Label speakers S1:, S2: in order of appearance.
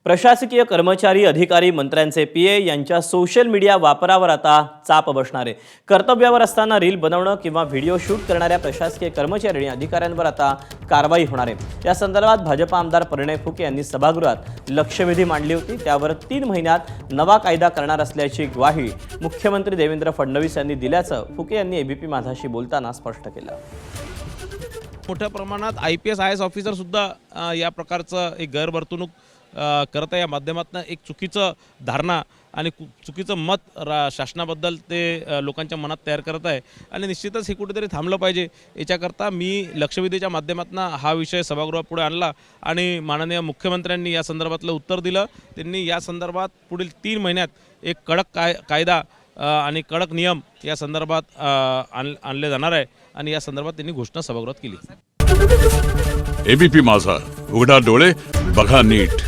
S1: प्रशासकीय कर्मचारी, अधिकारी, मंत्र्यांचे पीए यांच्या सोशल मीडिया वापरावर आता चाप बसणार आहे। कर्तव्यावर असताना रील बनवणं किंवा व्हिडिओ शूट करणाऱ्या प्रशासकीय कर्मचारी आणि अधिकाऱ्यांवर आता कारवाई होणार आहे। या संदर्भात भाजप आमदार परिणय फुके यांनी सभागृहात लक्षवेधी मांडली होती। त्यावर 3 महिन्यात नवा कायदा करणार असल्याची ग्वाही मुख्यमंत्री देवेंद्र फडणवीस यांनी दिल्याचं फुके यांनी एबीपी माझाशी बोलताना स्पष्ट केलं।
S2: मोठ्या प्रमाणात IPS IAS ऑफिसर सुद्धा या प्रकारचं एक गैरवर्तणूक करत आहे। या माध्यमातून एक चुकीचं धारणा आणि चुकीचं मत शासनाबद्दल ते लोकांच्या मनात तयार करत आहे आणि निश्चितच हे कुठेतरी थांबलं पाहिजे। याच्याकरता मी लक्षवेधीच्या माध्यमातून हा विषय सभागृहापुढे आणला आणि माननीय मुख्यमंत्र्यांनी या संदर्भातलं उत्तर दिलं। त्यांनी या संदर्भात पुढील 3 महिन्यात एक कडक कायदा आणि कडक नियम या संदर्भात आणले जाणार आहे आणि या संदर्भात त्यांनी घोषणा सभागृहात केली।
S3: एबीपी माझा, उघडा डोळे बघा नीट।